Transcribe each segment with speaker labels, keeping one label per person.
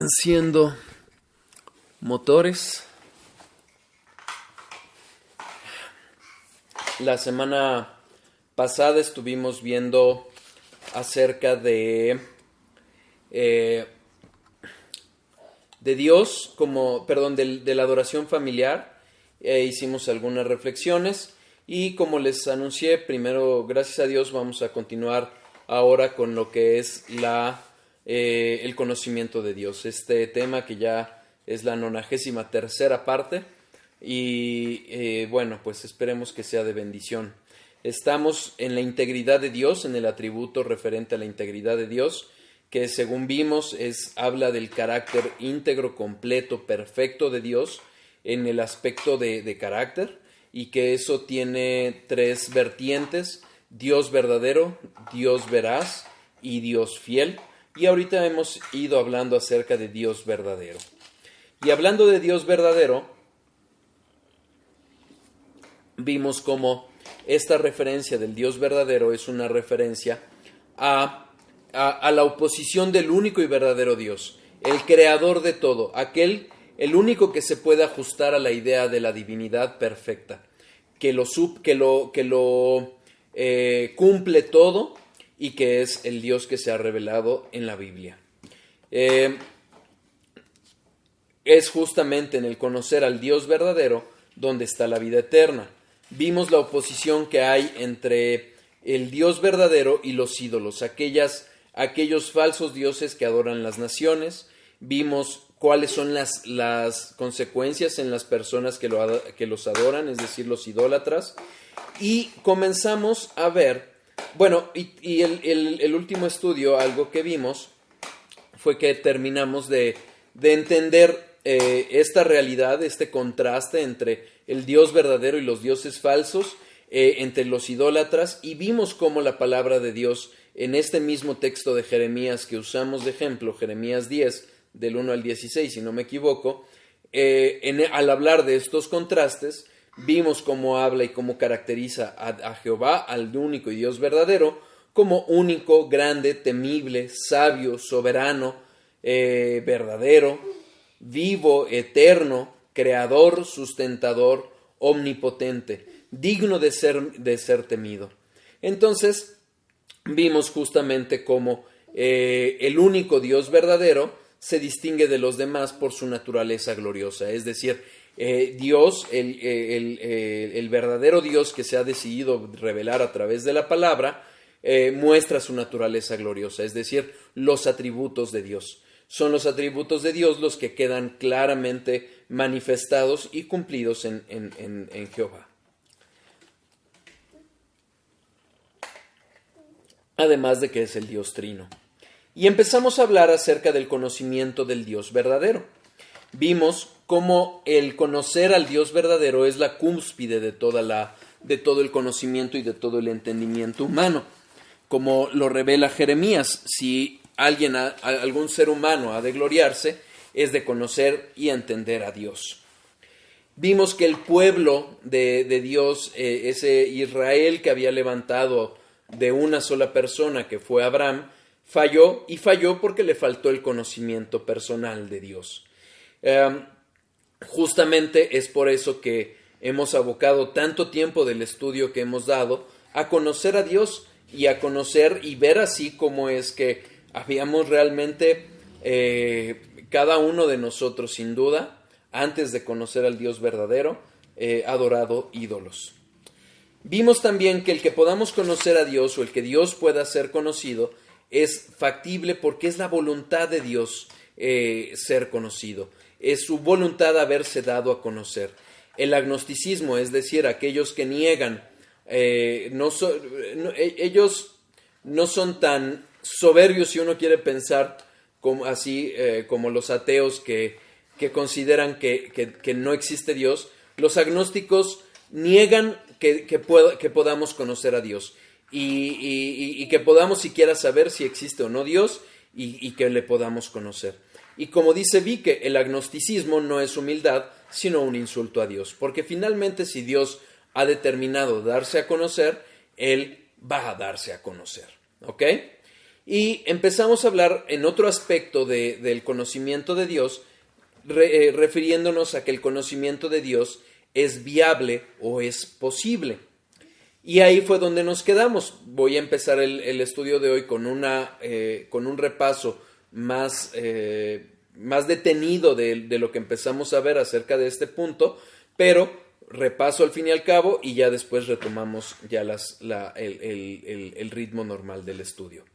Speaker 1: haciendo motores. La semana pasada estuvimos viendo acerca de Dios, de la adoración familiar. Hicimos algunas reflexiones y como les anuncié, primero, gracias a Dios, vamos a continuar ahora con lo que es el conocimiento de Dios. Este tema que ya es la 93ª parte y bueno, pues esperemos que sea de bendición. Estamos en la integridad de Dios, en el atributo referente a la integridad de Dios, que según vimos habla del carácter íntegro, completo, perfecto de Dios en el aspecto de carácter, y que eso tiene 3 vertientes: Dios verdadero, Dios veraz y Dios fiel. Y ahorita hemos ido hablando acerca de Dios verdadero. Y hablando de Dios verdadero, vimos cómo esta referencia del Dios verdadero es una referencia a la oposición del único y verdadero Dios, el creador de todo, el único que se puede ajustar a la idea de la divinidad perfecta, que lo cumple todo y que es el Dios que se ha revelado en la Biblia. Es justamente en el conocer al Dios verdadero donde está la vida eterna. Vimos la oposición que hay entre el Dios verdadero y los ídolos, aquellos falsos dioses que adoran las naciones. Vimos cuáles son las consecuencias en las personas que los adoran, es decir, los idólatras. Y comenzamos a ver, bueno, y el último estudio, algo que vimos, fue que terminamos de entender esta realidad, este contraste entre el Dios verdadero y los dioses falsos, entre los idólatras, y vimos cómo la palabra de Dios en este mismo texto de Jeremías que usamos de ejemplo, Jeremías 10, del 1 al 16, si no me equivoco, al hablar de estos contrastes, vimos cómo habla y cómo caracteriza a Jehová, al único y Dios verdadero, como único, grande, temible, sabio, soberano, verdadero, vivo, eterno, creador, sustentador, omnipotente, digno de ser temido. Entonces, vimos justamente cómo el único Dios verdadero se distingue de los demás por su naturaleza gloriosa, es decir, Dios, el verdadero Dios que se ha decidido revelar a través de la palabra, muestra su naturaleza gloriosa, es decir, los atributos de Dios. Son los atributos de Dios los que quedan claramente manifestados y cumplidos en Jehová. Además de que es el Dios trino. Y empezamos a hablar acerca del conocimiento del Dios verdadero. Vimos cómo el conocer al Dios verdadero es la cúspide de todo el conocimiento y de todo el entendimiento humano. Como lo revela Jeremías, si algún ser humano ha de gloriarse, es de conocer y entender a Dios. Vimos que el pueblo de Dios, ese Israel que había levantado de una sola persona, que fue Abraham, falló porque le faltó el conocimiento personal de Dios. Justamente es por eso que hemos abocado tanto tiempo del estudio que hemos dado a conocer a Dios y a conocer y ver así cómo es que habíamos realmente, cada uno de nosotros sin duda, antes de conocer al Dios verdadero, adorado ídolos. Vimos también que el que podamos conocer a Dios o el que Dios pueda ser conocido es factible porque es la voluntad de Dios ser conocido. Es su voluntad haberse dado a conocer. El agnosticismo, es decir, aquellos que niegan, ellos no son tan soberbios, si uno quiere pensar como los ateos que consideran que no existe Dios. Los agnósticos niegan que podamos conocer a Dios y que podamos siquiera saber si existe o no Dios y que le podamos conocer. Y como dice Vique, el agnosticismo no es humildad, sino un insulto a Dios, porque finalmente si Dios ha determinado darse a conocer, Él va a darse a conocer, ¿ok? Y empezamos a hablar en otro aspecto del conocimiento de Dios, refiriéndonos a que el conocimiento de Dios es viable o es posible. Y ahí fue donde nos quedamos. Voy a empezar el estudio de hoy con un repaso más detenido de lo que empezamos a ver acerca de este punto, pero repaso al fin y al cabo y ya después retomamos ya el ritmo normal del estudio.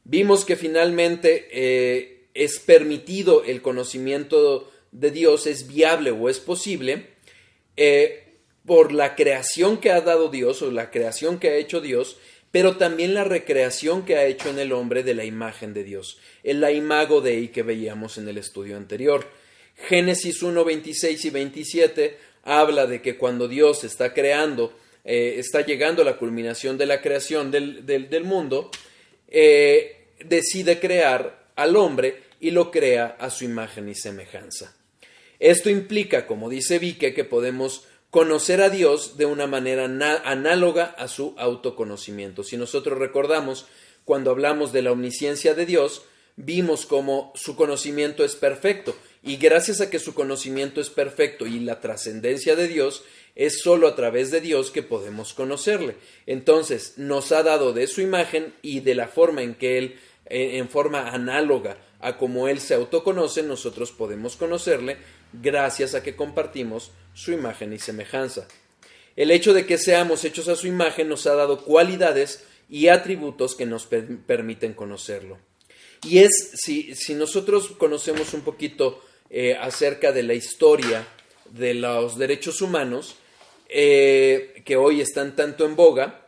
Speaker 1: Vimos que finalmente es permitido el conocimiento de Dios, es viable o es posible por la creación que ha dado Dios o la creación que ha hecho Dios, pero también la recreación que ha hecho en el hombre de la imagen de Dios, la imago Dei que veíamos en el estudio anterior. Génesis 1, 26 y 27 habla de que cuando Dios está creando, está llegando a la culminación de la creación del mundo, decide crear al hombre y lo crea a su imagen y semejanza. Esto implica, como dice Vique, que podemos conocer a Dios de una manera análoga a su autoconocimiento. Si nosotros recordamos, cuando hablamos de la omnisciencia de Dios, vimos cómo su conocimiento es perfecto, y gracias a que su conocimiento es perfecto y la trascendencia de Dios, es solo a través de Dios que podemos conocerle. Entonces, nos ha dado de su imagen y de la forma en que Él, en forma análoga a como Él se autoconoce, nosotros podemos conocerle gracias a que compartimos su imagen y semejanza. El hecho de que seamos hechos a su imagen nos ha dado cualidades y atributos que nos permiten conocerlo. Y si nosotros conocemos un poquito acerca de la historia de los derechos humanos, que hoy están tanto en boga,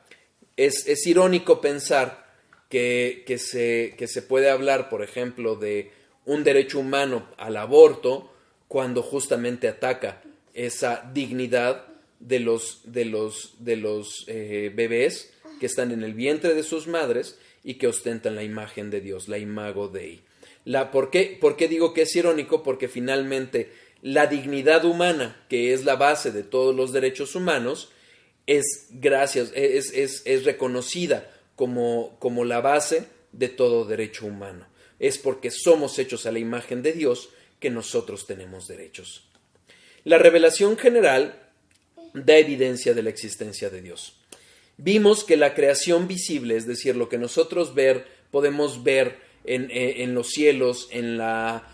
Speaker 1: es irónico pensar que se puede hablar, por ejemplo, de un derecho humano al aborto cuando justamente ataca esa dignidad de los bebés que están en el vientre de sus madres y que ostentan la imagen de Dios, la imago Dei. ¿Por qué digo que es irónico? Porque finalmente la dignidad humana, que es la base de todos los derechos humanos, es reconocida como la base de todo derecho humano. Es porque somos hechos a la imagen de Dios que nosotros tenemos derechos. La revelación general da evidencia de la existencia de Dios. Vimos que la creación visible, es decir, lo que nosotros podemos ver en los cielos, en la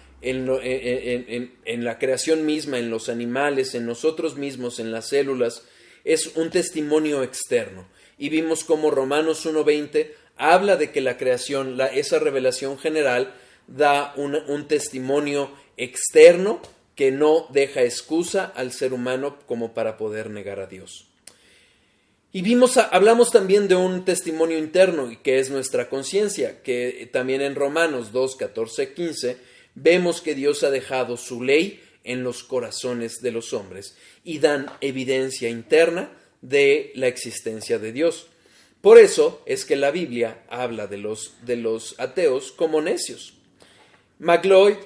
Speaker 1: creación misma, en los animales, en nosotros mismos, en las células, es un testimonio externo. Y vimos cómo Romanos 1:20 habla de que la creación, esa revelación general, da un testimonio externo que no deja excusa al ser humano como para poder negar a Dios. Y hablamos también de un testimonio interno, que es nuestra conciencia, que también en Romanos 2, 14, 15, vemos que Dios ha dejado su ley en los corazones de los hombres y dan evidencia interna de la existencia de Dios. Por eso es que la Biblia habla de los ateos como necios. McLeod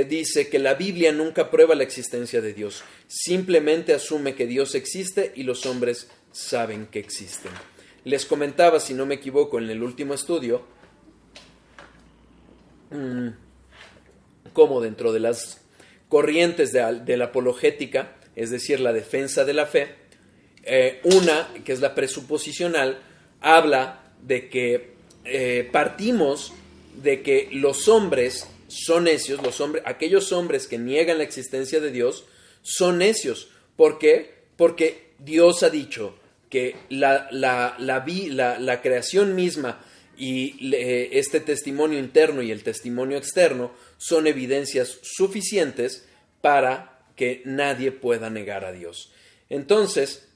Speaker 1: dice que la Biblia nunca prueba la existencia de Dios, simplemente asume que Dios existe y los hombres saben que existen. Les comentaba, si no me equivoco, en el último estudio, cómo dentro de las corrientes de la apologética, es decir, la defensa de la fe, una, que es la presuposicional, habla de que partimos de que los hombres son necios, aquellos hombres que niegan la existencia de Dios son necios. ¿Por qué? Porque Dios ha dicho que la creación misma y este testimonio interno y el testimonio externo son evidencias suficientes para que nadie pueda negar a Dios. Entonces,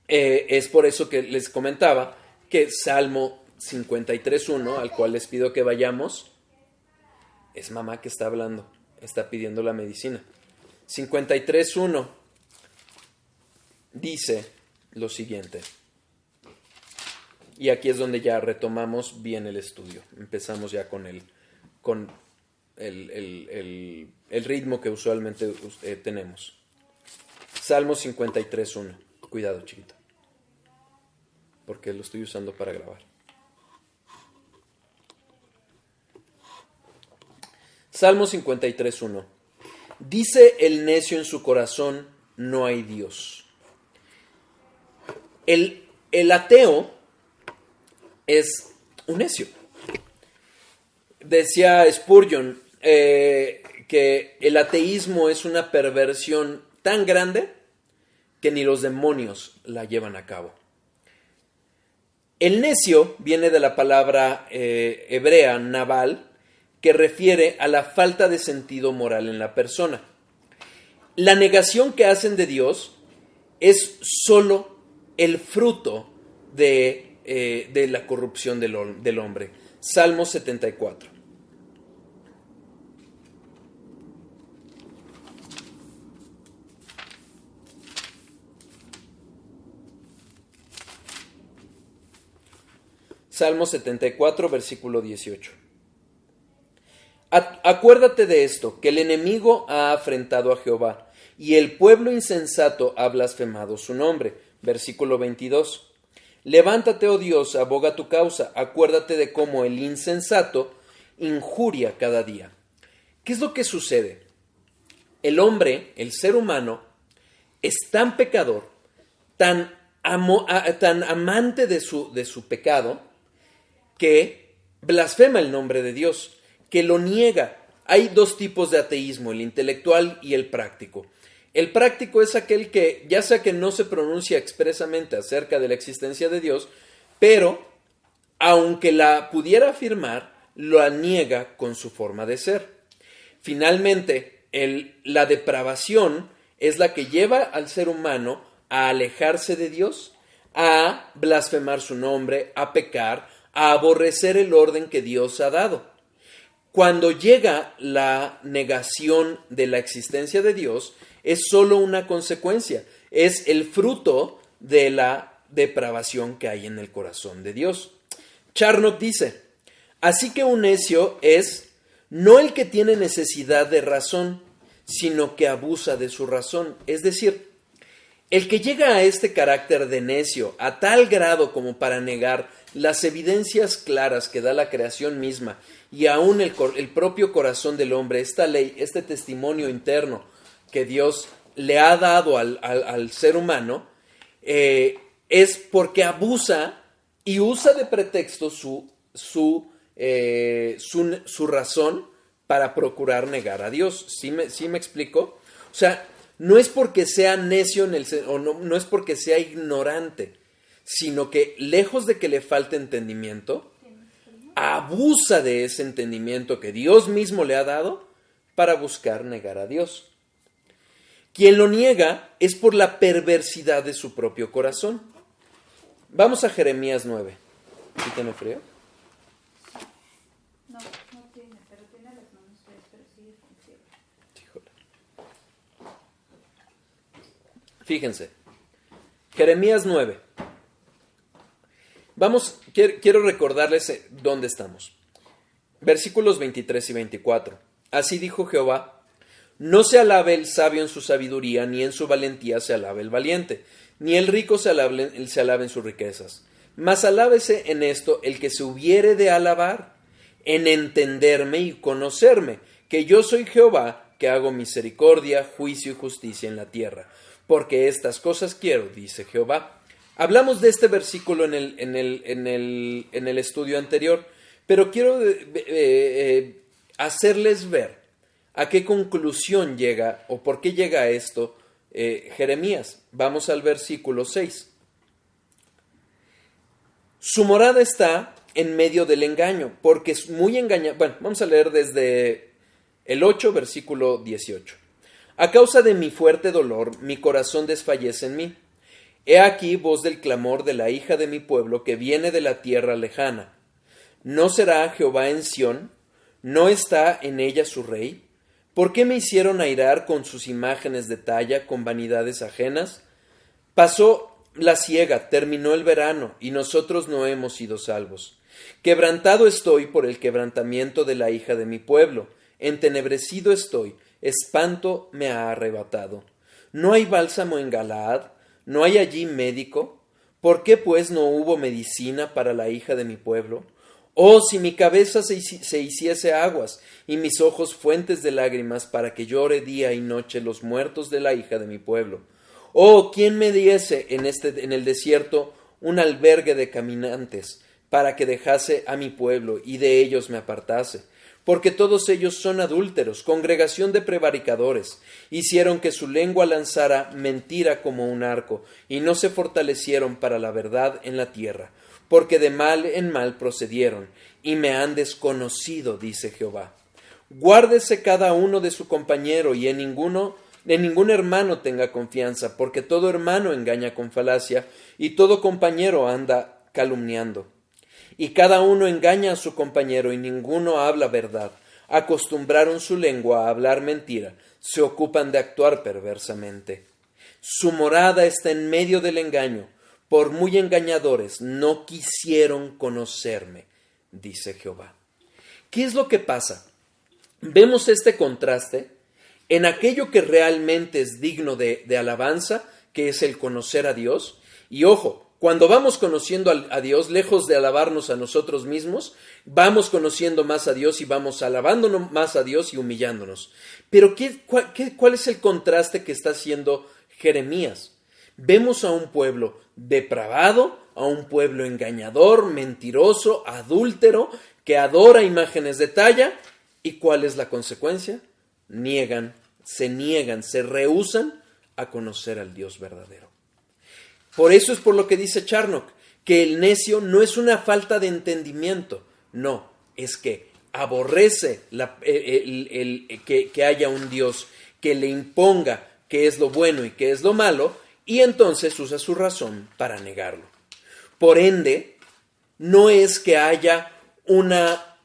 Speaker 1: es por eso que les comentaba que Salmo 53.1, al cual les pido que vayamos, es mamá que está hablando, está pidiendo la medicina. 53.1 dice lo siguiente. Y aquí es donde ya retomamos bien el estudio. Empezamos ya con el ritmo que usualmente tenemos. Salmo 53.1. Cuidado, chiquito, porque lo estoy usando para grabar. Salmo 53:1. Dice el necio en su corazón, no hay Dios. El ateo es un necio. Decía Spurgeon que el ateísmo es una perversión tan grande que ni los demonios la llevan a cabo. El necio viene de la palabra hebrea naval, que refiere a la falta de sentido moral en la persona. La negación que hacen de Dios es solo el fruto de la corrupción del hombre. Salmo 74. Salmo 74, versículo 18. Acuérdate de esto, que el enemigo ha afrentado a Jehová, y el pueblo insensato ha blasfemado su nombre. Versículo 22. Levántate, oh Dios, aboga tu causa, acuérdate de cómo el insensato injuria cada día. ¿Qué es lo que sucede? El hombre, el ser humano, es tan pecador, tan amante de su pecado, que blasfema el nombre de Dios, que lo niega. Hay dos tipos de ateísmo, el intelectual y el práctico. El práctico es aquel que, ya sea que no se pronuncia expresamente acerca de la existencia de Dios, pero, aunque la pudiera afirmar, la niega con su forma de ser. Finalmente, la depravación es la que lleva al ser humano a alejarse de Dios, a blasfemar su nombre, a pecar, a aborrecer el orden que Dios ha dado. Cuando llega la negación de la existencia de Dios, es solo una consecuencia, es el fruto de la depravación que hay en el corazón de Dios. Charnock dice, así que un necio es no el que tiene necesidad de razón, sino que abusa de su razón. Es decir, el que llega a este carácter de necio a tal grado como para negar las evidencias claras que da la creación misma y aún el propio corazón del hombre, esta ley, este testimonio interno que Dios le ha dado al ser humano, es porque abusa y usa de pretexto su razón para procurar negar a Dios. ¿Sí me explico? O sea, no es porque sea necio no es porque sea ignorante, sino que lejos de que le falte entendimiento, abusa de ese entendimiento que Dios mismo le ha dado para buscar negar a Dios. Quien lo niega es por la perversidad de su propio corazón. Vamos a Jeremías 9. ¿Sí tiene frío?
Speaker 2: No tiene, pero tiene las manos frías, pero sigue con fiebre.
Speaker 1: Híjole. Fíjense, Jeremías 9. Quiero recordarles dónde estamos. Versículos 23 y 24. Así dijo Jehová, no se alabe el sabio en su sabiduría, ni en su valentía se alabe el valiente, ni el rico se alabe en sus riquezas. Mas alábese en esto el que se hubiere de alabar, en entenderme y conocerme, que yo soy Jehová, que hago misericordia, juicio y justicia en la tierra. Porque estas cosas quiero, dice Jehová. Hablamos de este versículo en el estudio anterior, pero quiero hacerles ver a qué conclusión llega o por qué llega a esto Jeremías. Vamos al versículo 6. Su morada está en medio del engaño, porque es muy engañado. Bueno, vamos a leer desde el 8, versículo 18. A causa de mi fuerte dolor, mi corazón desfallece en mí. He aquí voz del clamor de la hija de mi pueblo que viene de la tierra lejana. ¿No será Jehová en Sión? ¿No está en ella su rey? ¿Por qué me hicieron airar con sus imágenes de talla, con vanidades ajenas? Pasó la siega, terminó el verano, y nosotros no hemos sido salvos. Quebrantado estoy por el quebrantamiento de la hija de mi pueblo. Entenebrecido estoy, espanto me ha arrebatado. ¿No hay bálsamo en Galaad? ¿No hay allí médico? ¿Por qué pues no hubo medicina para la hija de mi pueblo? Oh, si mi cabeza se hiciese aguas y mis ojos fuentes de lágrimas para que llore día y noche los muertos de la hija de mi pueblo. Oh, ¿quién me diese en el desierto un albergue de caminantes para que dejase a mi pueblo y de ellos me apartase? Porque todos ellos son adúlteros, congregación de prevaricadores. Hicieron que su lengua lanzara mentira como un arco, y no se fortalecieron para la verdad en la tierra, porque de mal en mal procedieron, y me han desconocido, dice Jehová. Guárdese cada uno de su compañero, y en ningún hermano tenga confianza, porque todo hermano engaña con falacia, y todo compañero anda calumniando. Y cada uno engaña a su compañero y ninguno habla verdad. Acostumbraron su lengua a hablar mentira, se ocupan de actuar perversamente. Su morada está en medio del engaño, por muy engañadores no quisieron conocerme, dice Jehová. ¿Qué es lo que pasa? Vemos este contraste en aquello que realmente es digno de alabanza, que es el conocer a Dios, y ojo, cuando vamos conociendo a Dios, lejos de alabarnos a nosotros mismos, vamos conociendo más a Dios y vamos alabándonos más a Dios y humillándonos. Pero ¿cuál es el contraste que está haciendo Jeremías? Vemos a un pueblo depravado, a un pueblo engañador, mentiroso, adúltero, que adora imágenes de talla. ¿Y cuál es la consecuencia? Se rehúsan a conocer al Dios verdadero. Por eso es por lo que dice Charnock, que el necio no es una falta de entendimiento, no, es que aborrece que haya un Dios que le imponga qué es lo bueno y qué es lo malo, y entonces usa su razón para negarlo. Por ende, no es que haya una,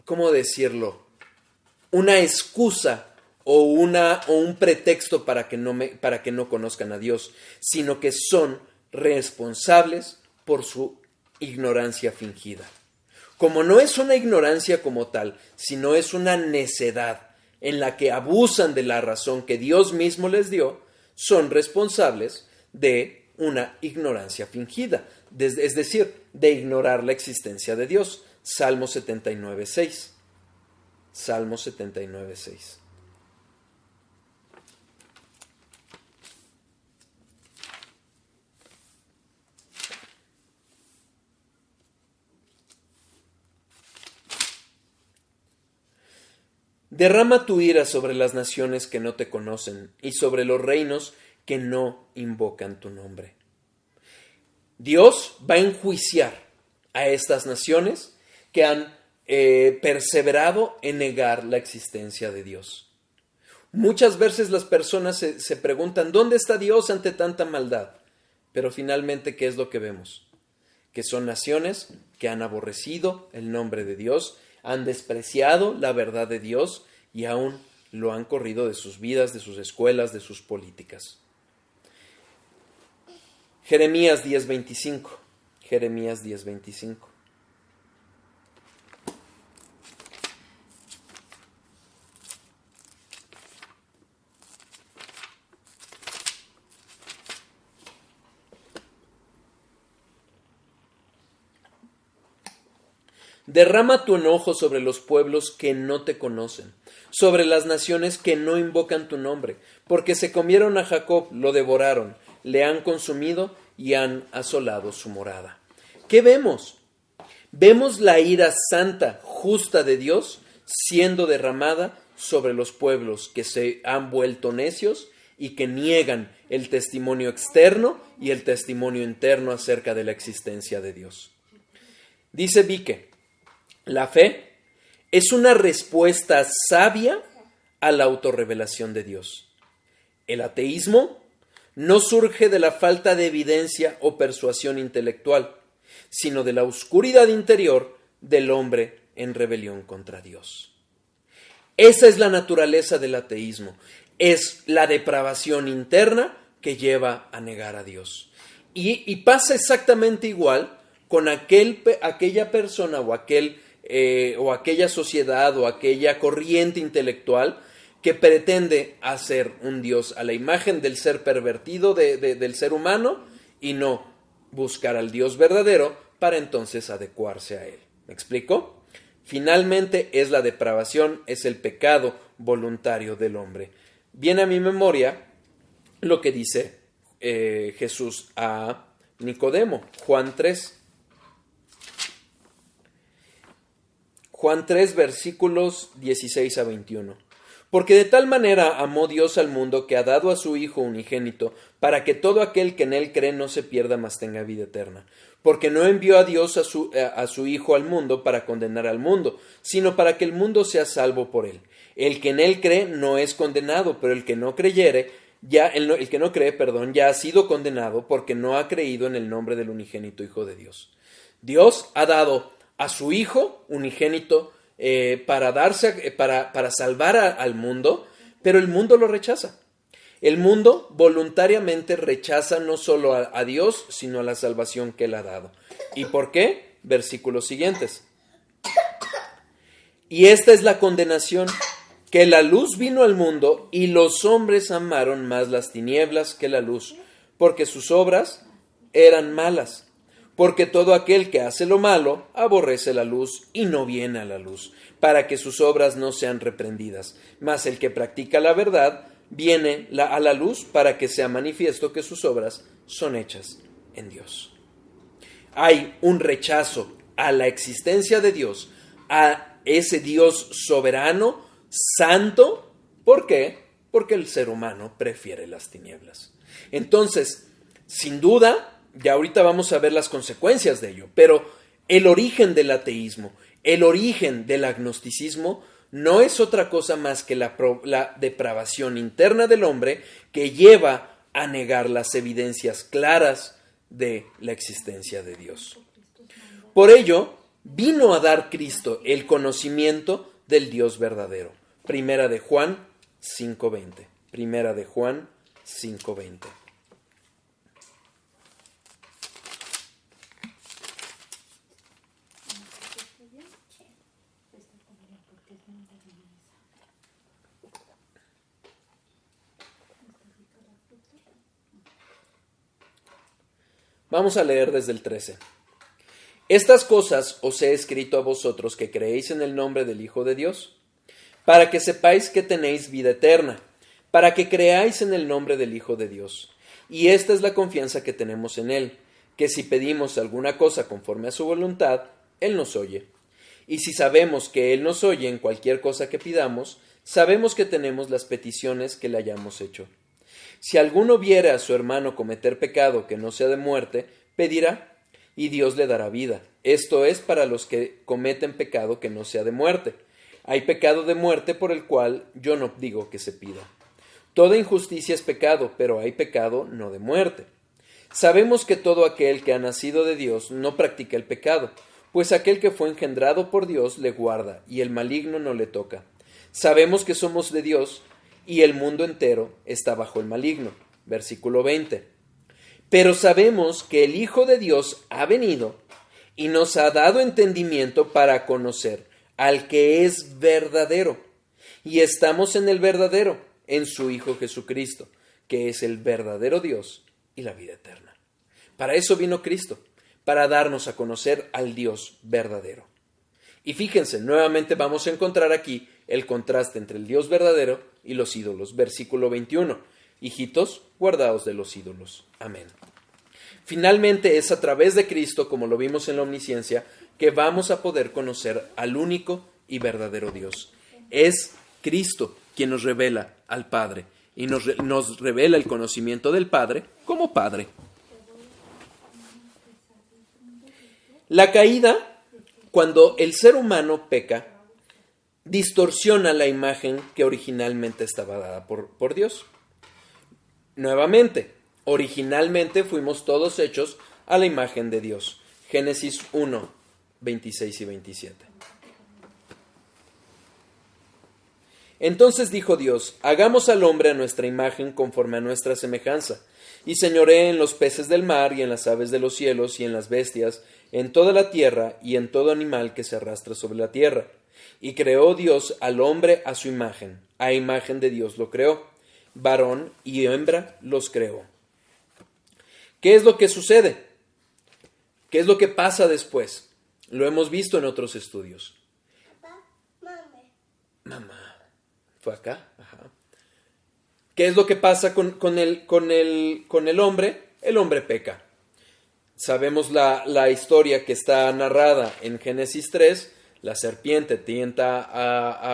Speaker 1: ¿cómo decirlo? Una excusa o un pretexto para que no conozcan a Dios, sino que son responsables por su ignorancia fingida. Como no es una ignorancia como tal, sino es una necedad en la que abusan de la razón que Dios mismo les dio, son responsables de una ignorancia fingida, es decir, de ignorar la existencia de Dios. Salmo 79:6. Salmo 79:6. Derrama tu ira sobre las naciones que no te conocen y sobre los reinos que no invocan tu nombre. Dios va a enjuiciar a estas naciones que han perseverado en negar la existencia de Dios. Muchas veces las personas se preguntan, ¿dónde está Dios ante tanta maldad? Pero finalmente, ¿qué es lo que vemos? Que son naciones que han aborrecido el nombre de Dios, han despreciado la verdad de Dios y aún lo han corrido de sus vidas, de sus escuelas, de sus políticas. Jeremías 10:25. Jeremías 10:25. Derrama tu enojo sobre los pueblos que no te conocen, sobre las naciones que no invocan tu nombre, porque se comieron a Jacob, lo devoraron, le han consumido y han asolado su morada. ¿Qué vemos? Vemos la ira santa, justa de Dios siendo derramada sobre los pueblos que se han vuelto necios y que niegan el testimonio externo y el testimonio interno acerca de la existencia de Dios. Dice Vique, la fe es una respuesta sabia a la autorrevelación de Dios. El ateísmo no surge de la falta de evidencia o persuasión intelectual, sino de la oscuridad interior del hombre en rebelión contra Dios. Esa es la naturaleza del ateísmo, es la depravación interna que lleva a negar a Dios. Y pasa exactamente igual con aquella persona o aquella sociedad o aquella corriente intelectual que pretende hacer un Dios a la imagen del ser pervertido del ser humano y no buscar al Dios verdadero para entonces adecuarse a él. ¿Me explico? Finalmente es la depravación, es el pecado voluntario del hombre. Viene a mi memoria lo que dice Jesús a Nicodemo, Juan 3. Juan 3, versículos 16 a 21. Porque de tal manera amó Dios al mundo que ha dado a su Hijo unigénito, para que todo aquel que en él cree no se pierda, mas tenga vida eterna. Porque no envió a Dios a su Hijo al mundo para condenar al mundo, sino para que el mundo sea salvo por él. El que en él cree no es condenado, pero el que no creyere, ya ha sido condenado porque no ha creído en el nombre del unigénito Hijo de Dios. Dios ha dado a su Hijo unigénito para salvar al mundo, pero el mundo lo rechaza. El mundo voluntariamente rechaza no solo a Dios, sino a la salvación que Él ha dado. ¿Y por qué? Versículos siguientes. Y esta es la condenación, que la luz vino al mundo y los hombres amaron más las tinieblas que la luz, porque sus obras eran malas. Porque todo aquel que hace lo malo aborrece la luz y no viene a la luz, para que sus obras no sean reprendidas. Mas el que practica la verdad viene a la luz para que sea manifiesto que sus obras son hechas en Dios. Hay un rechazo a la existencia de Dios, a ese Dios soberano, santo. ¿Por qué? Porque el ser humano prefiere las tinieblas. Entonces, sin duda, ya ahorita vamos a ver las consecuencias de ello, pero el origen del ateísmo, el origen del agnosticismo, no es otra cosa más que la depravación interna del hombre que lleva a negar las evidencias claras de la existencia de Dios. Por ello, vino a dar Cristo el conocimiento del Dios verdadero. Primera de Juan 5:20. Primera de Juan 5:20. Vamos a leer desde el 13. Estas cosas os he escrito a vosotros que creéis en el nombre del Hijo de Dios, para que sepáis que tenéis vida eterna, para que creáis en el nombre del Hijo de Dios. Y esta es la confianza que tenemos en Él, que si pedimos alguna cosa conforme a su voluntad, Él nos oye. Y si sabemos que Él nos oye en cualquier cosa que pidamos, sabemos que tenemos las peticiones que le hayamos hecho. Si alguno viere a su hermano cometer pecado que no sea de muerte, pedirá, y Dios le dará vida. Esto es para los que cometen pecado que no sea de muerte. Hay pecado de muerte por el cual yo no digo que se pida. Toda injusticia es pecado, pero hay pecado no de muerte. Sabemos que todo aquel que ha nacido de Dios no practica el pecado, pues aquel que fue engendrado por Dios le guarda, y el maligno no le toca. Sabemos que somos de Dios, y el mundo entero está bajo el maligno. Versículo 20. Pero sabemos que el Hijo de Dios ha venido y nos ha dado entendimiento para conocer al que es verdadero. Y estamos en el verdadero, en su Hijo Jesucristo, que es el verdadero Dios y la vida eterna. Para eso vino Cristo, para darnos a conocer al Dios verdadero. Y fíjense, nuevamente vamos a encontrar aquí el contraste entre el Dios verdadero y los ídolos. Versículo 21. Hijitos, guardaos de los ídolos. Amén. Finalmente es a través de Cristo, como lo vimos en la omnisciencia, que vamos a poder conocer al único y verdadero Dios. Es Cristo quien nos revela al Padre y nos revela el conocimiento del Padre como Padre. La caída, cuando el ser humano peca, distorsiona la imagen que originalmente estaba dada por Dios. Nuevamente, originalmente fuimos todos hechos a la imagen de Dios. Génesis 1, 26 y 27. Entonces dijo Dios, hagamos al hombre a nuestra imagen conforme a nuestra semejanza, y señoree en los peces del mar y en las aves de los cielos y en las bestias, en toda la tierra y en todo animal que se arrastra sobre la tierra. Y creó Dios al hombre a su imagen, a imagen de Dios lo creó, varón y hembra los creó. ¿Qué es lo que sucede? ¿Qué es lo que pasa después? Lo hemos visto en otros estudios. Mamá. ¿Fue acá? Ajá. ¿Qué es lo que pasa con el hombre? El hombre peca. Sabemos la historia que está narrada en Génesis 3. La serpiente tienta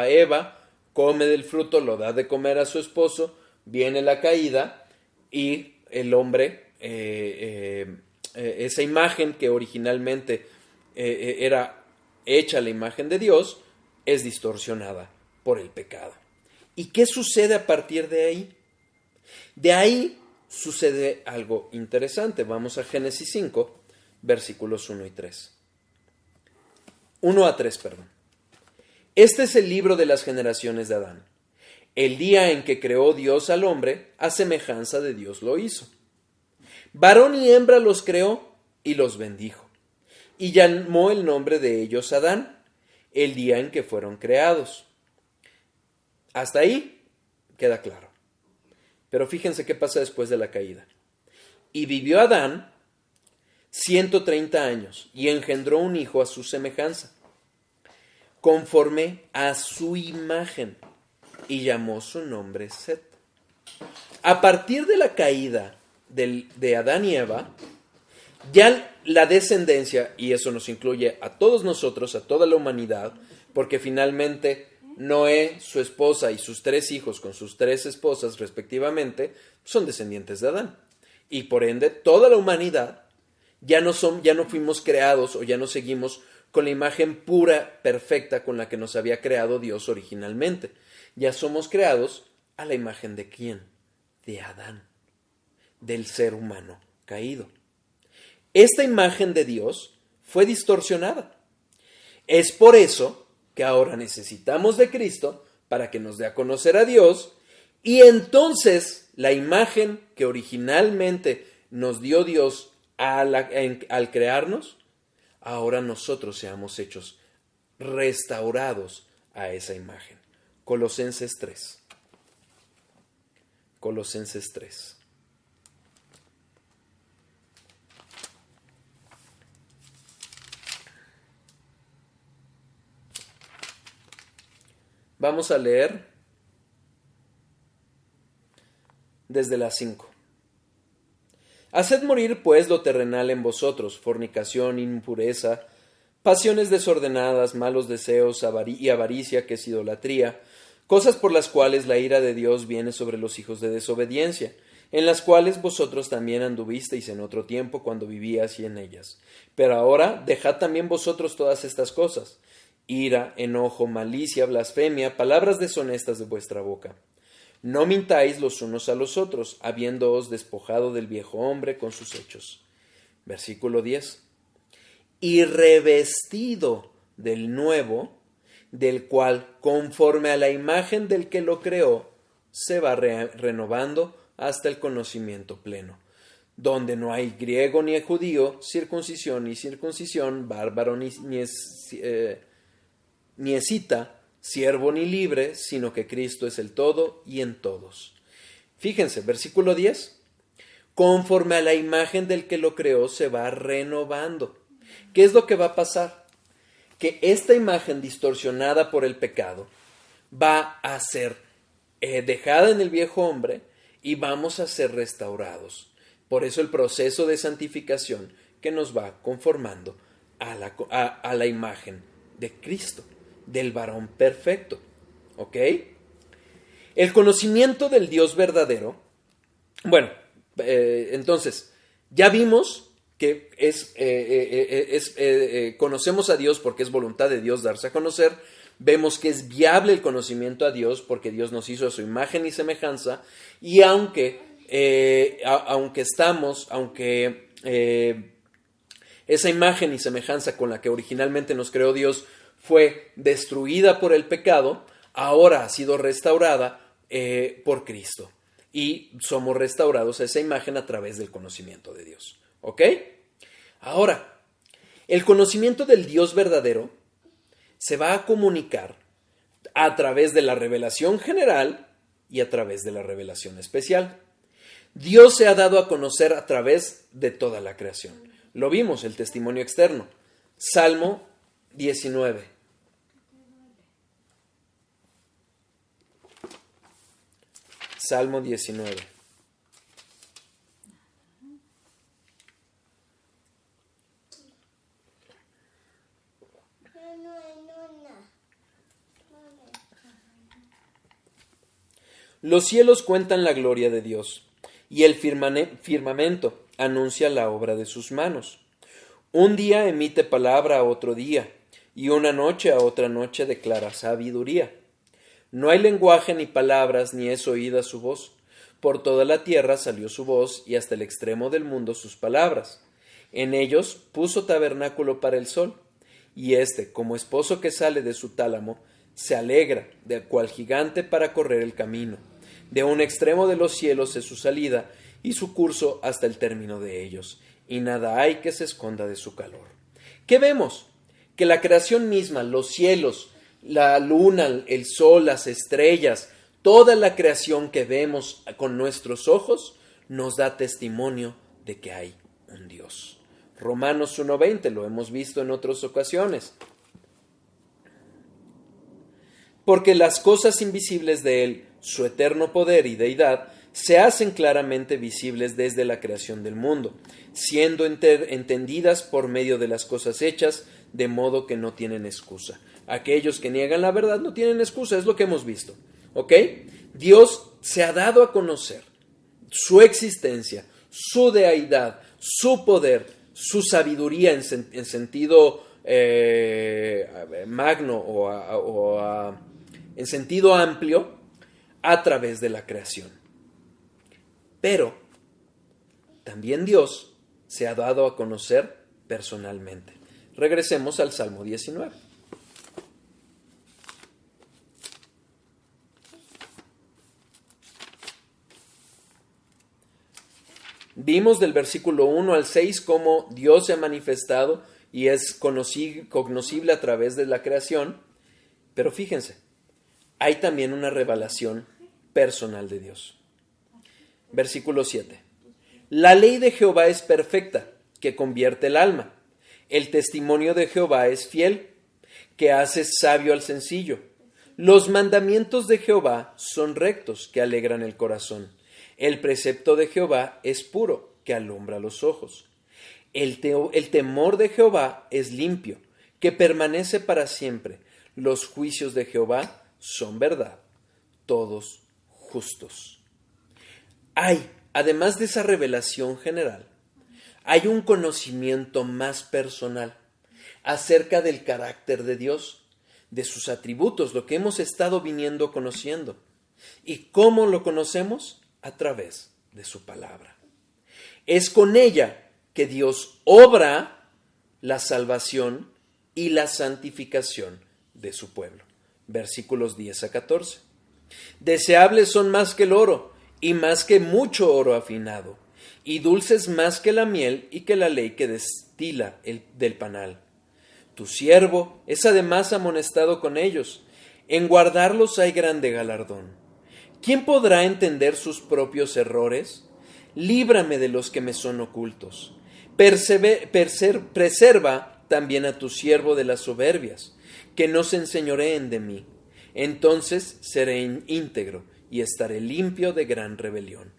Speaker 1: a Eva, come del fruto, lo da de comer a su esposo, viene la caída y el hombre, esa imagen que originalmente era hecha la imagen de Dios, es distorsionada por el pecado. ¿Y qué sucede a partir de ahí? De ahí sucede algo interesante. Vamos a Génesis 5, versículos 1 y 3. 1 a 3, perdón. Este es el libro de las generaciones de Adán. El día en que creó Dios al hombre, a semejanza de Dios lo hizo. Varón y hembra los creó y los bendijo. Y llamó el nombre de ellos Adán, el día en que fueron creados. Hasta ahí queda claro. Pero fíjense qué pasa después de la caída. Y vivió Adán 130 años y engendró un hijo a su semejanza, conforme a su imagen, y llamó su nombre Set. A partir de la caída de Adán y Eva, ya la descendencia, y eso nos incluye a todos nosotros, a toda la humanidad, porque finalmente Noé, su esposa y sus 3 hijos con sus 3 esposas respectivamente, son descendientes de Adán. Y por ende, toda la humanidad ya no fuimos creados o ya no seguimos con la imagen pura, perfecta con la que nos había creado Dios originalmente. Ya somos creados a la imagen de ¿quién? De Adán, del ser humano caído. Esta imagen de Dios fue distorsionada. Es por eso que ahora necesitamos de Cristo para que nos dé a conocer a Dios, y entonces la imagen que originalmente nos dio Dios al crearnos, ahora nosotros seamos hechos restaurados a esa imagen. Colosenses 3. Colosenses 3. Vamos a leer desde las 5. Haced morir pues lo terrenal en vosotros, fornicación, impureza, pasiones desordenadas, malos deseos y avaricia, que es idolatría, cosas por las cuales la ira de Dios viene sobre los hijos de desobediencia, en las cuales vosotros también anduvisteis en otro tiempo cuando vivíais en ellas. Pero ahora dejad también vosotros todas estas cosas: ira, enojo, malicia, blasfemia, palabras deshonestas de vuestra boca. No mintáis los unos a los otros, habiéndoos despojado del viejo hombre con sus hechos. Versículo 10. Y revestido del nuevo, del cual, conforme a la imagen del que lo creó, se va renovando hasta el conocimiento pleno, donde no hay griego ni judío, circuncisión ni circuncisión, bárbaro ni escita, siervo ni libre, sino que Cristo es el todo y en todos. Fíjense, versículo 10. Conforme a la imagen del que lo creó, se va renovando. ¿Qué es lo que va a pasar? Que esta imagen distorsionada por el pecado va a ser dejada en el viejo hombre y vamos a ser restaurados. Por eso el proceso de santificación que nos va conformando a la imagen de Cristo, del varón perfecto. ¿Ok? El conocimiento del Dios verdadero. Bueno, entonces, ya vimos que conocemos a Dios porque es voluntad de Dios darse a conocer. Vemos que es viable el conocimiento a Dios porque Dios nos hizo a su imagen y semejanza. Y aunque esa imagen y semejanza con la que originalmente nos creó Dios fue destruida por el pecado, ahora ha sido restaurada por Cristo. Y somos restaurados a esa imagen a través del conocimiento de Dios. ¿Ok? Ahora, el conocimiento del Dios verdadero se va a comunicar a través de la revelación general y a través de la revelación especial. Dios se ha dado a conocer a través de toda la creación. Lo vimos, el testimonio externo. Salmo 19. Salmo 19. Los cielos cuentan la gloria de Dios, y el firmamento anuncia la obra de sus manos. Un día emite palabra a otro día, y una noche a otra noche declara sabiduría. No hay lenguaje ni palabras, ni es oída su voz. Por toda la tierra salió su voz, y hasta el extremo del mundo sus palabras. En ellos puso tabernáculo para el sol, y éste, como esposo que sale de su tálamo, se alegra, de cual gigante para correr el camino. De un extremo de los cielos es su salida, y su curso hasta el término de ellos, y nada hay que se esconda de su calor. ¿Qué vemos? Que la creación misma, los cielos, la luna, el sol, las estrellas, toda la creación que vemos con nuestros ojos, nos da testimonio de que hay un Dios. Romanos 1:20, lo hemos visto en otras ocasiones. Porque las cosas invisibles de Él, su eterno poder y deidad, se hacen claramente visibles desde la creación del mundo, siendo entendidas por medio de las cosas hechas, de modo que no tienen excusa. Aquellos que niegan la verdad no tienen excusa, es lo que hemos visto. ¿Ok? Dios se ha dado a conocer su existencia, su deidad, su poder, su sabiduría en sentido magno en sentido amplio a través de la creación. Pero también Dios se ha dado a conocer personalmente. Regresemos al Salmo 19. Vimos del versículo 1 al 6 cómo Dios se ha manifestado y es conocible a través de la creación, pero fíjense, hay también una revelación personal de Dios. Versículo 7. La ley de Jehová es perfecta, que convierte el alma. El testimonio de Jehová es fiel, que hace sabio al sencillo. Los mandamientos de Jehová son rectos, que alegran el corazón. El precepto de Jehová es puro, que alumbra los ojos. El temor de Jehová es limpio, que permanece para siempre. Los juicios de Jehová son verdad, todos justos. Hay, además de esa revelación general, hay un conocimiento más personal acerca del carácter de Dios, de sus atributos, lo que hemos estado viniendo conociendo. ¿Y cómo lo conocemos? A través de su palabra. Es con ella que Dios obra la salvación y la santificación de su pueblo. Versículos 10 a 14. Deseables son más que el oro, y más que mucho oro afinado, y dulces más que la miel y que la ley que destila del panal. Tu siervo es además amonestado con ellos, en guardarlos hay grande galardón. ¿Quién podrá entender sus propios errores? Líbrame de los que me son ocultos. Preserva también a tu siervo de las soberbias, que no se enseñoreen de mí. Entonces seré íntegro y estaré limpio de gran rebelión.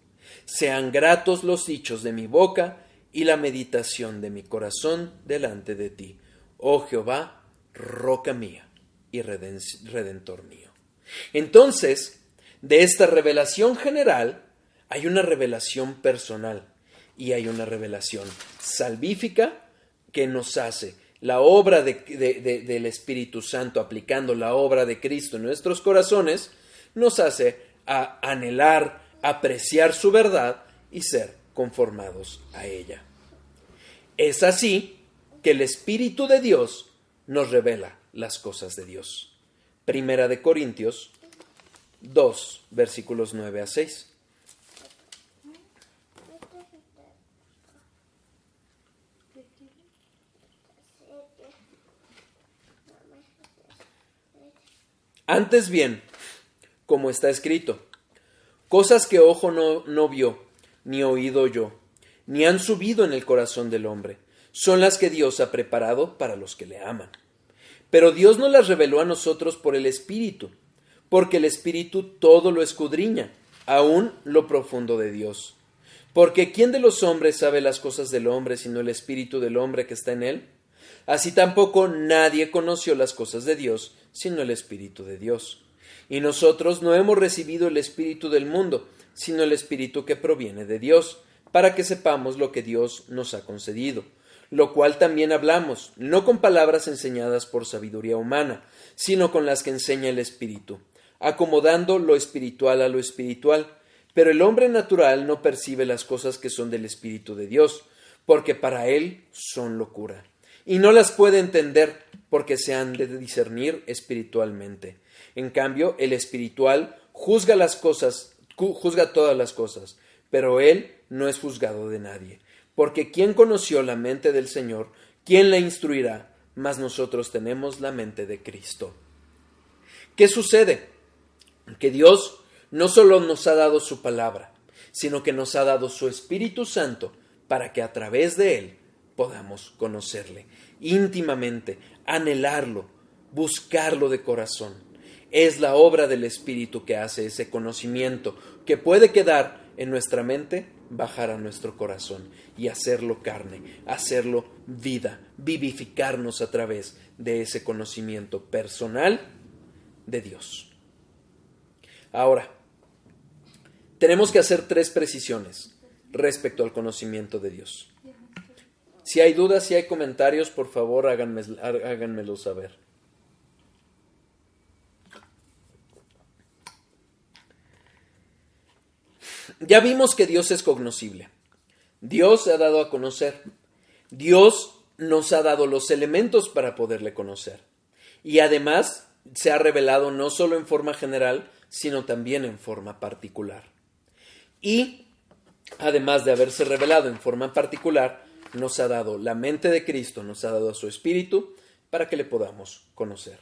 Speaker 1: Sean gratos los dichos de mi boca y la meditación de mi corazón delante de ti, oh Jehová, roca mía y redentor mío. Entonces, de esta revelación general, hay una revelación personal y hay una revelación salvífica que nos hace la obra del Espíritu Santo, aplicando la obra de Cristo en nuestros corazones, nos hace a anhelar, apreciar su verdad y ser conformados a ella. Es así que el Espíritu de Dios nos revela las cosas de Dios. Primera de Corintios 2, versículos 9 a 6. Antes bien, como está escrito, cosas que ojo no vio, ni oído oyó, ni han subido en el corazón del hombre, son las que Dios ha preparado para los que le aman. Pero Dios no las reveló a nosotros por el Espíritu, porque el Espíritu todo lo escudriña, aun lo profundo de Dios. Porque ¿quién de los hombres sabe las cosas del hombre sino el Espíritu del hombre que está en él? Así tampoco nadie conoció las cosas de Dios sino el Espíritu de Dios. Y nosotros no hemos recibido el Espíritu del mundo, sino el Espíritu que proviene de Dios, para que sepamos lo que Dios nos ha concedido. Lo cual también hablamos, no con palabras enseñadas por sabiduría humana, sino con las que enseña el Espíritu, acomodando lo espiritual a lo espiritual. Pero el hombre natural no percibe las cosas que son del Espíritu de Dios, porque para él son locura, y no las puede entender, porque se han de discernir espiritualmente. En cambio, el espiritual juzga todas las cosas, pero él no es juzgado de nadie. Porque ¿quién conoció la mente del Señor? ¿Quién la instruirá? Mas nosotros tenemos la mente de Cristo. ¿Qué sucede? Que Dios no solo nos ha dado su palabra, sino que nos ha dado su Espíritu Santo para que a través de él podamos conocerle íntimamente, anhelarlo, buscarlo de corazón. Es la obra del Espíritu que hace ese conocimiento que puede quedar en nuestra mente, bajar a nuestro corazón y hacerlo carne, hacerlo vida, vivificarnos a través de ese conocimiento personal de Dios. Ahora, tenemos que hacer 3 precisiones respecto al conocimiento de Dios. Si hay dudas, si hay comentarios, por favor háganmelo saber. Ya vimos que Dios es cognoscible. Dios se ha dado a conocer. Dios nos ha dado los elementos para poderle conocer. Y además se ha revelado no solo en forma general, sino también en forma particular. Y además de haberse revelado en forma particular, nos ha dado la mente de Cristo, nos ha dado a su Espíritu para que le podamos conocer.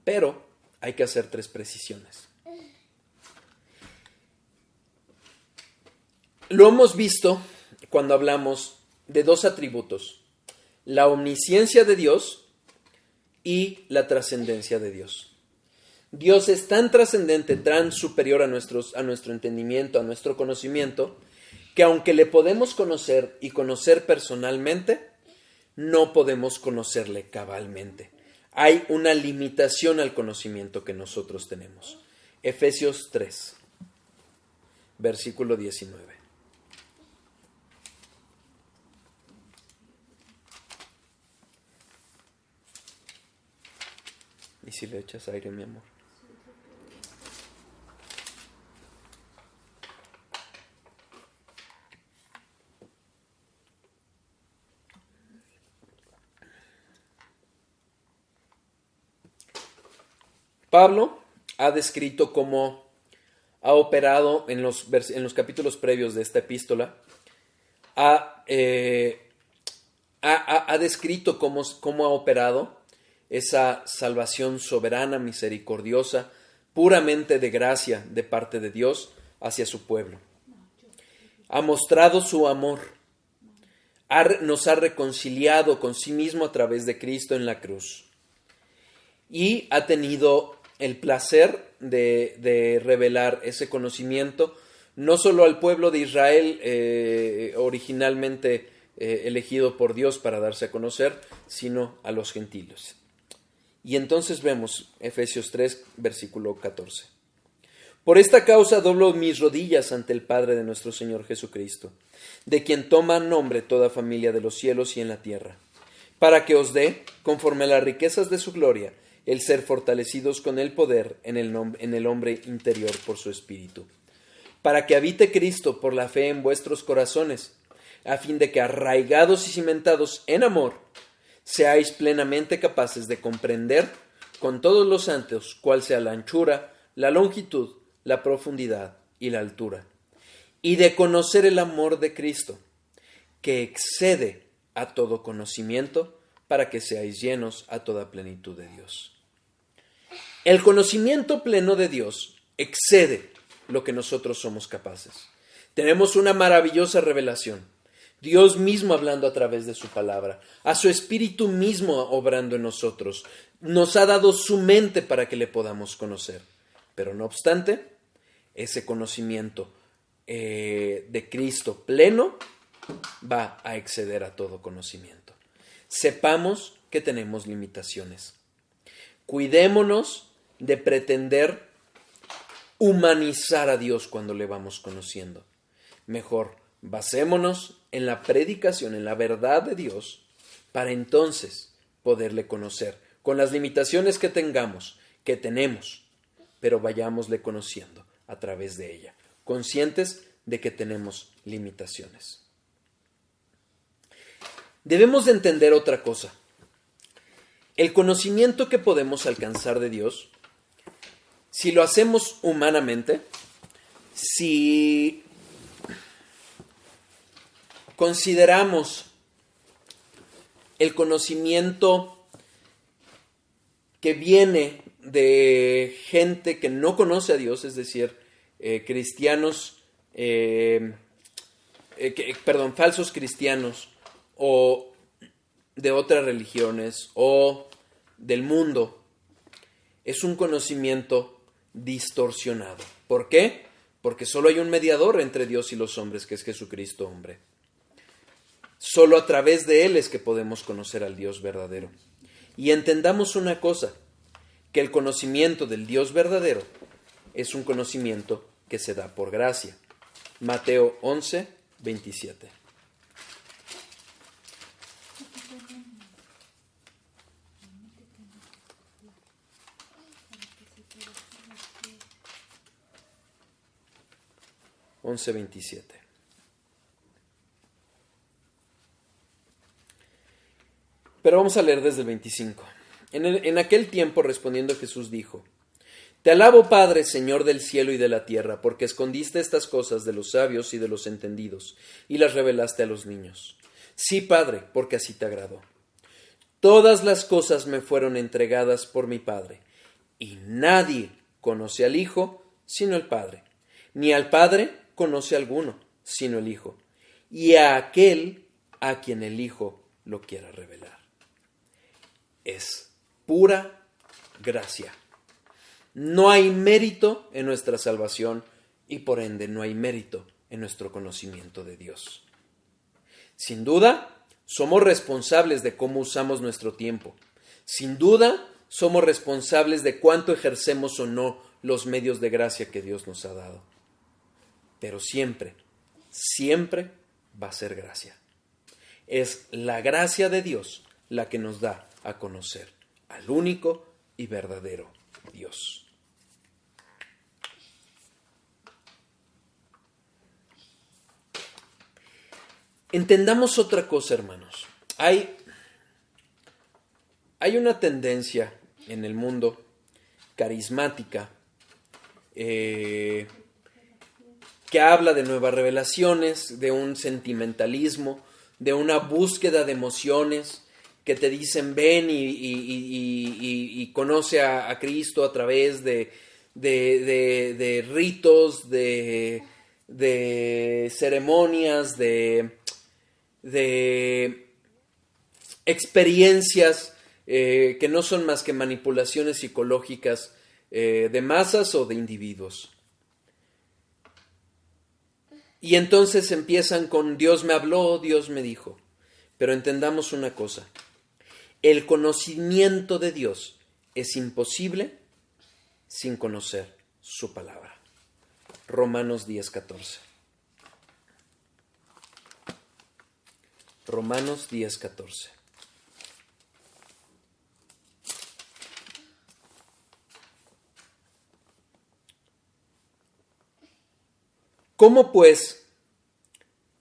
Speaker 1: Pero hay que hacer 3 precisiones. Lo hemos visto cuando hablamos de 2 atributos, la omnisciencia de Dios y la trascendencia de Dios. Dios es tan trascendente, tan superior a nuestro entendimiento, a nuestro conocimiento, que aunque le podemos conocer y conocer personalmente, no podemos conocerle cabalmente. Hay una limitación al conocimiento que nosotros tenemos. Efesios 3, versículo 19. ¿Y si le echas aire, mi amor? Pablo ha descrito cómo ha operado en los capítulos previos de esta epístola, ha descrito cómo ha operado esa salvación soberana, misericordiosa, puramente de gracia de parte de Dios hacia su pueblo. Ha mostrado su amor, nos ha reconciliado con sí mismo a través de Cristo en la cruz y ha tenido el placer de revelar ese conocimiento no solo al pueblo de Israel originalmente elegido por Dios para darse a conocer, sino a los gentiles. Y entonces vemos Efesios 3, versículo 14. Por esta causa doblo mis rodillas ante el Padre de nuestro Señor Jesucristo, de quien toma nombre toda familia de los cielos y en la tierra, para que os dé, conforme a las riquezas de su gloria, el ser fortalecidos con el poder en el hombre interior por su Espíritu, para que habite Cristo por la fe en vuestros corazones, a fin de que arraigados y cimentados en amor, seáis plenamente capaces de comprender con todos los santos cuál sea la anchura, la longitud, la profundidad y la altura, y de conocer el amor de Cristo, que excede a todo conocimiento, para que seáis llenos a toda plenitud de Dios. El conocimiento pleno de Dios excede lo que nosotros somos capaces. Tenemos una maravillosa revelación, Dios mismo hablando a través de su palabra, a su Espíritu mismo obrando en nosotros. Nos ha dado su mente para que le podamos conocer. Pero no obstante, ese conocimiento de Cristo pleno va a exceder a todo conocimiento. Sepamos que tenemos limitaciones. Cuidémonos de pretender humanizar a Dios cuando le vamos conociendo. Mejor, basémonos en la predicación, en la verdad de Dios, para entonces poderle conocer, con las limitaciones que tengamos, que tenemos, pero vayámosle conociendo a través de ella, conscientes de que tenemos limitaciones. Debemos de entender otra cosa. El conocimiento que podemos alcanzar de Dios, si lo hacemos humanamente, si consideramos el conocimiento que viene de gente que no conoce a Dios, es decir, cristianos, falsos cristianos, o de otras religiones, o del mundo, es un conocimiento distorsionado. ¿Por qué? Porque solo hay un mediador entre Dios y los hombres, que es Jesucristo hombre. Solo a través de Él es que podemos conocer al Dios verdadero. Y entendamos una cosa, que el conocimiento del Dios verdadero es un conocimiento que se da por gracia. Mateo 11, 27. Pero vamos a leer desde el 25. En aquel tiempo respondiendo Jesús dijo: Te alabo, Padre, Señor del cielo y de la tierra, porque escondiste estas cosas de los sabios y de los entendidos, y las revelaste a los niños. Sí, Padre, porque así te agradó. Todas las cosas me fueron entregadas por mi Padre, y nadie conoce al Hijo sino el Padre, ni al Padre conoce alguno sino el Hijo, y a aquel a quien el Hijo lo quiera revelar. Es pura gracia. No hay mérito en nuestra salvación y por ende no hay mérito en nuestro conocimiento de Dios. Sin duda, somos responsables de cómo usamos nuestro tiempo. Sin duda, somos responsables de cuánto ejercemos o no los medios de gracia que Dios nos ha dado. Pero siempre, siempre va a ser gracia. Es la gracia de Dios la que nos da a conocer al único y verdadero Dios. Entendamos otra cosa, hermanos. Hay una tendencia en el mundo carismática que habla de nuevas revelaciones, de un sentimentalismo, de una búsqueda de emociones que te dicen ven y conoce a Cristo a través de ritos, de ceremonias, de experiencias que no son más que manipulaciones psicológicas de masas o de individuos. Y entonces empiezan con Dios me habló, Dios me dijo. Pero entendamos una cosa, el conocimiento de Dios es imposible sin conocer su palabra. Romanos 10:14. Romanos 10:14. ¿Cómo pues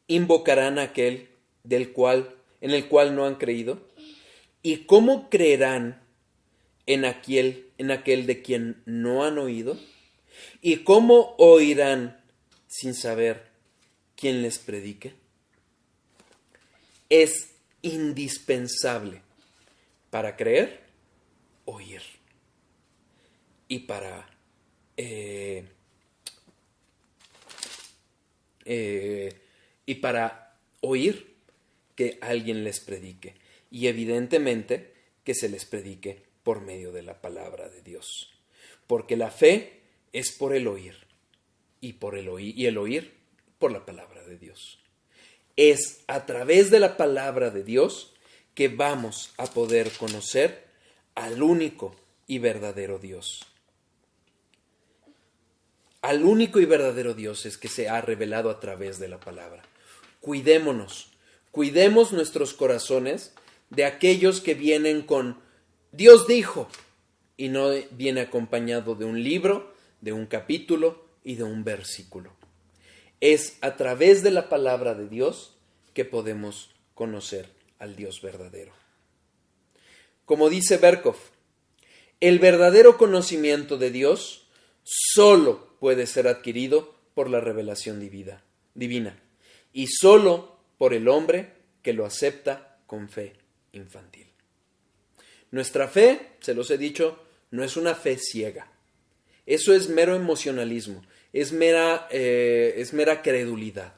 Speaker 1: invocarán a aquel en el cual no han creído? ¿Y cómo creerán en aquel de quien no han oído? ¿Y cómo oirán sin saber quién les predique? Es indispensable para creer, oír. Y para oír que alguien les predique. Y evidentemente que se les predique por medio de la palabra de Dios. Porque la fe es por el oír. Y el oír por la palabra de Dios. Es a través de la palabra de Dios que vamos a poder conocer al único y verdadero Dios. Al único y verdadero Dios es que se ha revelado a través de la palabra. Cuidémonos, cuidemos nuestros corazones de aquellos que vienen con Dios dijo y no viene acompañado de un libro, de un capítulo y de un versículo. Es a través de la palabra de Dios que podemos conocer al Dios verdadero. Como dice Berkov, el verdadero conocimiento de Dios solo puede ser adquirido por la revelación divina y solo por el hombre que lo acepta con fe infantil. Nuestra fe, se los he dicho, no es una fe ciega. Eso es mero emocionalismo, es mera credulidad.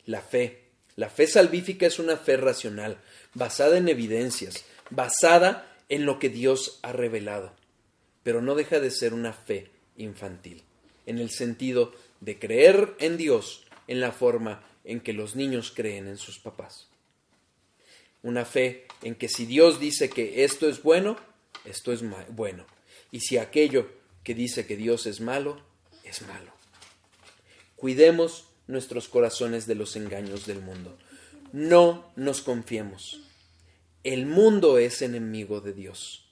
Speaker 1: La fe salvífica es una fe racional, basada en evidencias, basada en lo que Dios ha revelado, pero no deja de ser una fe infantil, en el sentido de creer en Dios en la forma en que los niños creen en sus papás. Una fe en que si Dios dice que esto es bueno, esto es bueno. Y si aquello que dice que Dios es malo, es malo. Cuidemos nuestros corazones de los engaños del mundo. No nos confiemos. El mundo es enemigo de Dios.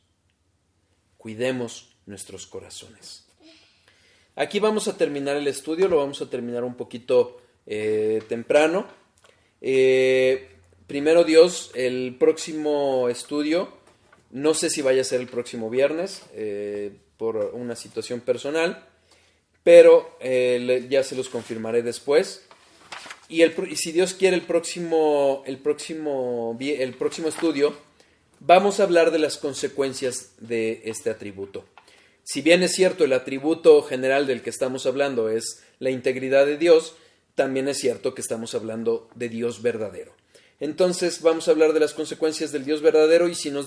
Speaker 1: Cuidemos nuestros corazones. Aquí vamos a terminar el estudio, lo vamos a terminar un poquito temprano. Primero Dios, el próximo estudio, no sé si vaya a ser el próximo viernes, por una situación personal, pero ya se los confirmaré después. Y si Dios quiere, el próximo estudio, vamos a hablar de las consecuencias de este atributo. Si bien es cierto, el atributo general del que estamos hablando es la integridad de Dios, también es cierto que estamos hablando de Dios verdadero. Entonces vamos a hablar de las consecuencias del Dios verdadero y si nos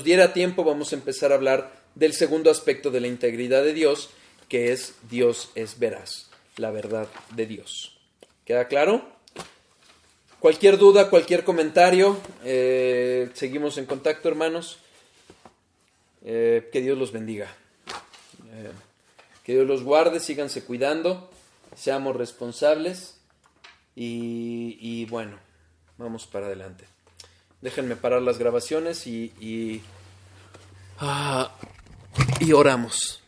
Speaker 1: diera tiempo vamos a empezar a hablar del segundo aspecto de la integridad de Dios, que es Dios es veraz, la verdad de Dios. ¿Queda claro? Cualquier duda, cualquier comentario, seguimos en contacto, hermanos. Que Dios los bendiga. Que Dios los guarde, síganse cuidando, seamos responsables y bueno, vamos para adelante. Déjenme parar las grabaciones y oramos.